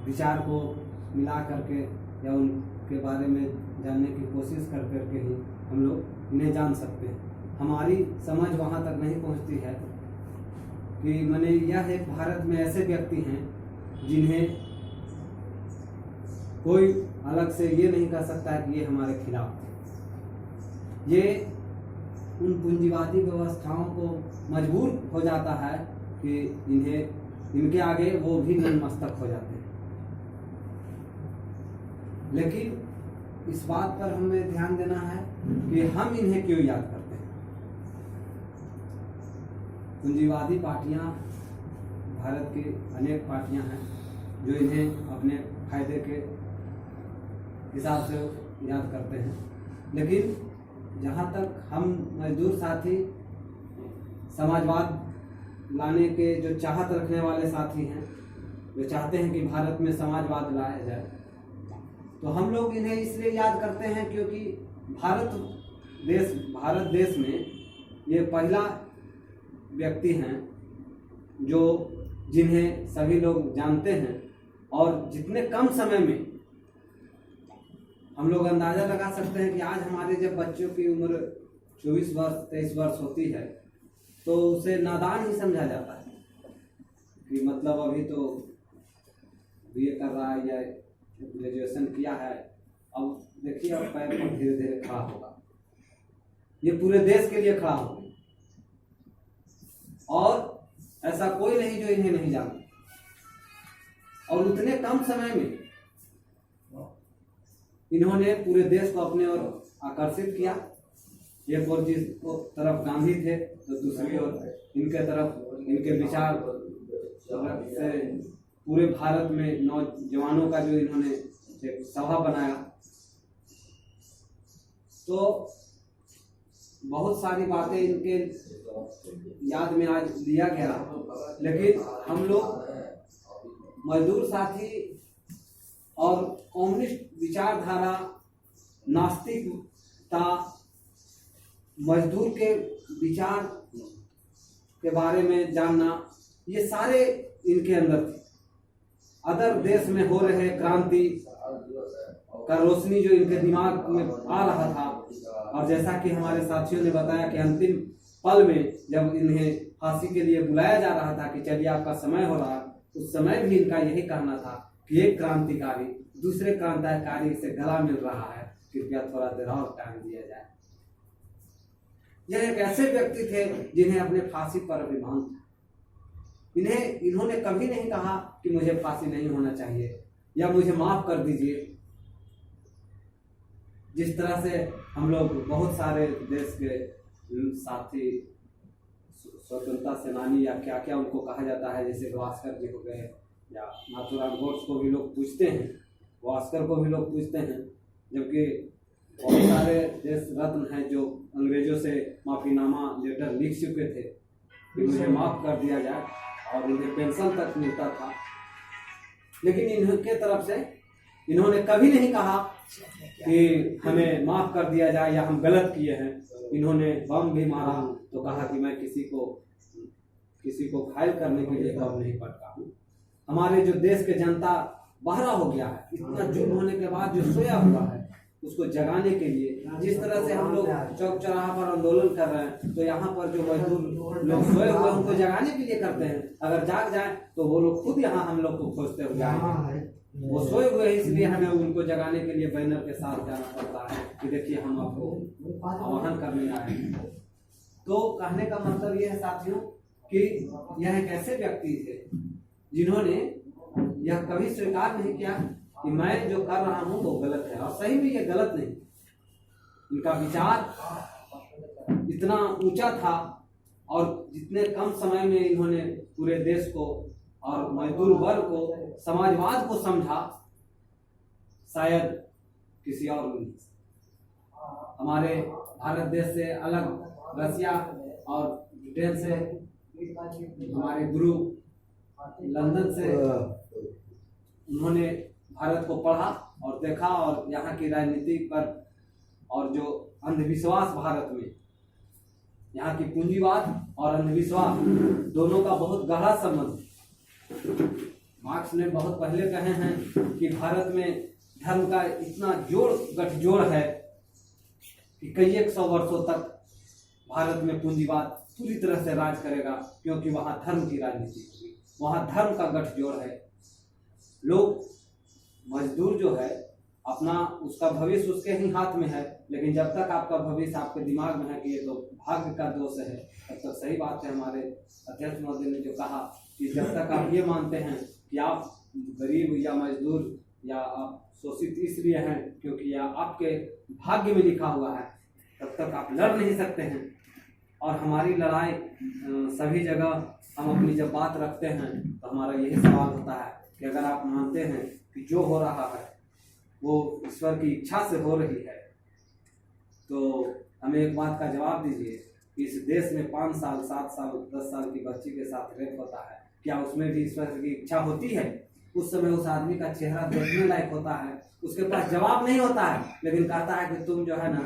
विचार को मिला करके या उनके बारे में जानने की कोशिश कर करके ही हम लोग इन्हें जान सकते हैं। हमारी समझ वहाँ तक नहीं पहुँचती है कि माने यह एक भारत में ऐसे व्यक्ति हैं जिन्हें कोई अलग से ये नहीं कह सकता कि ये हमारे खिलाफ थे। ये उन पूंजीवादी व्यवस्थाओं को मजबूर हो जाता है कि इनके आगे वो भी नतमस्तक हो जाते हैं। लेकिन इस बात पर हमें ध्यान देना है कि हम इन्हें क्यों याद करते हैं। पूंजीवादी पार्टियां भारत की अनेक पार्टियां हैं जो इन्हें अपने फायदे के हिसाब से याद करते हैं। लेकिन जहाँ तक हम मजदूर साथी समाजवाद लाने के जो चाहत रखने वाले साथी हैं, जो चाहते हैं कि भारत में समाजवाद लाया जाए, तो हम लोग इन्हें इसलिए याद करते हैं क्योंकि भारत देश में ये पहला व्यक्ति हैं जिन्हें सभी लोग जानते हैं और जितने कम समय में हम लोग अंदाजा लगा सकते हैं कि आज हमारे जब बच्चों की उम्र 24 वर्ष 23 वर्ष होती है तो उसे नादान ही समझा जाता है कि मतलब अभी तो बीए कर रहा है या ग्रेजुएशन किया है, अब देखिए अब पैर पर धीरे धीरे खड़ा होगा। ये पूरे देश के लिए खड़ा होगा और ऐसा कोई नहीं जो इन्हें नहीं जानता। और उतने कम समय में इन्होंने पूरे देश को अपने ओर आकर्षित किया। एक ओर जिस तरफ गांधी थे तो दूसरी ओर इनके तरफ इनके विचार से पूरे भारत में नौजवानों का जो इन्होंने एक सभा बनाया, तो बहुत सारी बातें इनके याद में आज लिया गया। लेकिन हम लोग मजदूर साथी और कम्युनिस्ट विचारधारा, नास्तिकता, मजदूर के विचार के बारे में जानना, ये सारे इनके अंदर थे। अदर देश में हो रहे क्रांति का रोशनी जो इनके दिमाग में आ रहा था, और जैसा कि हमारे साथियों ने बताया कि अंतिम पल में जब इन्हें फांसी के लिए बुलाया जा रहा था कि चलिए आपका समय हो रहा, उस समय भी इनका यही कहना था कि एक क्रांतिकारी दूसरे क्रांतिकारी से गला मिल रहा है, कृपया थोड़ा देर और टाइम दिया जाए। यह एक ऐसे व्यक्ति थे जिन्हें अपने फांसी पर अभिमान था। इन्होंने कभी नहीं कहा कि मुझे फांसी नहीं होना चाहिए या मुझे माफ कर दीजिए। जिस तरह से हम लोग बहुत सारे देश के साथी स्वतंत्रता सेनानी या क्या क्या उनको कहा जाता है, जैसे गवास्कर जी हो गए या नाथूराम गोड्से को भी लोग पूछते हैं, गवास्कर को भी लोग पूछते हैं, जबकि बहुत सारे देश रत्न हैं जो अंग्रेजों से माफीनामा लेटर लिख चुके थे कि मुझे माफ कर दिया जाए और उन्हें पेंशन तक मिलता था। लेकिन इनके तरफ से इन्होंने कभी नहीं कहा कि हमें माफ कर दिया जाए या हम गलत किए हैं। इन्होंने बम भी मारा तो कहा कि मैं किसी को घायल करने के लिए बम नहीं पड़ता हूँ। हमारे जो देश के जनता बहरा हो गया है, इतना जुल्म होने के बाद जो सोया हुआ है उसको जगाने के लिए, जिस तरह से हम लोग चौक चौराहा पर आंदोलन कर रहे हैं, तो यहाँ पर जो मजदूर लोग सोए हुए उनको जगाने के लिए करते हैं। अगर जाग जाए तो वो लोग खुद यहाँ हम लोग को खोजते हुए आएंगे। वो सोए हुए इसलिए हमें उनको जगाने के लिए बैनर के साथ जाना पड़ता है कि देखिए हम आपको आह्वान करने आए हैं। तो कहने का मतलब ये है साथियों कि यह एक ऐसे व्यक्ति थे जिन्होंने यह कभी स्वीकार नहीं किया कि मैं जो कर रहा हूँ वो गलत है, और सही में ये गलत नहीं। इनका विचार इतना ऊंचा था और जितने कम समय में इन्होंने पूरे देश को और मजदूर वर्ग को, समाजवाद को समझा, शायद किसी और हमारे भारत देश से अलग रसिया और ब्रिटेन से, हमारे गुरु लंदन से, उन्होंने भारत को पढ़ा और देखा और यहाँ की राजनीति पर और जो अंधविश्वास भारत में, यहाँ की पूंजीवाद और अंधविश्वास दोनों का बहुत गहरा संबंध। मार्क्स ने बहुत पहले कहे हैं कि भारत में धर्म का इतना गठजोड़ है कि कई 100 वर्षों तक भारत में पूंजीवाद पूरी तरह से राज करेगा, क्योंकि वहां धर्म की राजनीति होगी, वहां धर्म का गठजोड़ है। लोग, मजदूर जो है अपना, उसका भविष्य उसके ही हाथ में है, लेकिन जब तक आपका भविष्य आपके दिमाग में है कि ये तो भाग्य का दोष है, तब तक सही बात है। हमारे अध्यक्ष महोदय ने जो कहा कि जब तक आप ये मानते हैं कि आप गरीब या मजदूर या आप शोषित इसलिए हैं क्योंकि यह आपके भाग्य में लिखा हुआ है, तब तक आप लड़ नहीं सकते हैं। और हमारी लड़ाई सभी जगह हम अपनी जब बात रखते हैं तो हमारा यही सवाल होता है कि अगर आप मानते हैं कि जो हो रहा है वो ईश्वर की इच्छा से हो रही है, तो हमें एक बात का जवाब दीजिए। इस देश में 5 साल, 7 साल, 10 साल की बच्ची के साथ रेप होता है, क्या उसमें भी ईश्वर की इच्छा होती है? उस समय उस आदमी का चेहरा देखने लायक होता है, उसके पास जवाब नहीं होता है, लेकिन कहता है कि तुम जो है ना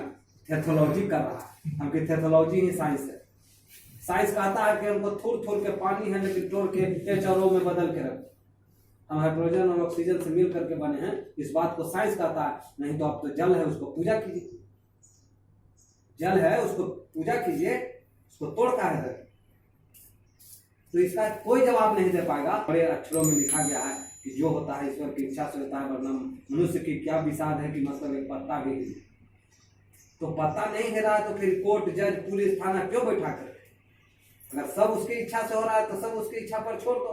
थेथोलॉजी कर रहा है। हमकी थेथोलॉजी ही साइंस है। साइंस कहता है कि हमको थोड़ के पानी है, लेकिन तोड़ के H2O में बदल के रखो। हम हाइड्रोजन और ऑक्सीजन से मिल करके बने हैं, इस बात को साइंस कहता है। नहीं तो अब तो जल है, उसको पूजा कीजिए। जल है, उसको पूजा कीजिए, उसको तोड़ का है। तो इसका कोई जवाब नहीं दे पाएगा। बड़े अक्षरों में लिखा गया है कि जो होता है ईश्वर की इच्छा से होता है, वरना मनुष्य की क्या विषाद है कि मतलब एक पत्ता भी नहीं। तो पत्ता नहीं हिला तो फिर कोर्ट, जज, पुलिस, थाना क्यों बैठा कर? अगर सब उसकी इच्छा से हो रहा है तो सब उसकी इच्छा पर छोड़ दो।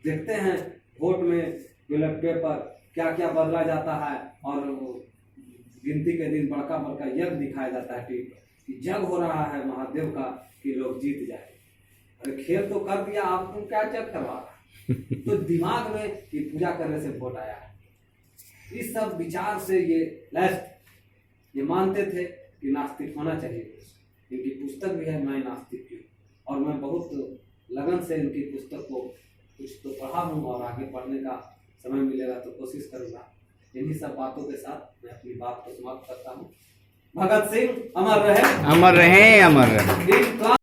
देखते हैं वोट में बैलेट पेपर क्या क्या बदला जाता है, और गिनती के दिन बड़का बड़का यज्ञ दिखाया जाता है टीवी पर कि जग हो रहा है महादेव का कि लोग जीत जाए। अरे खेल तो कर दिया, आप तुम क्या जग करवा रहा? तो दिमाग में कि पूजा करने से वोट आया है, इस सब विचार से ये मानते थे कि नास्तिक होना चाहिए। इनकी पुस्तक भी है मैं नास्तिक क्यों, और मैं बहुत लगन से इनकी पुस्तक को कुछ तो पढ़ा हूँ, और आगे पढ़ने का समय मिलेगा तो कोशिश करूँगा। इन्हीं सब बातों के साथ मैं अपनी बात को समाप्त करता हूँ। भगत सिंह अमर रहे, अमर रहे, अमर रहे।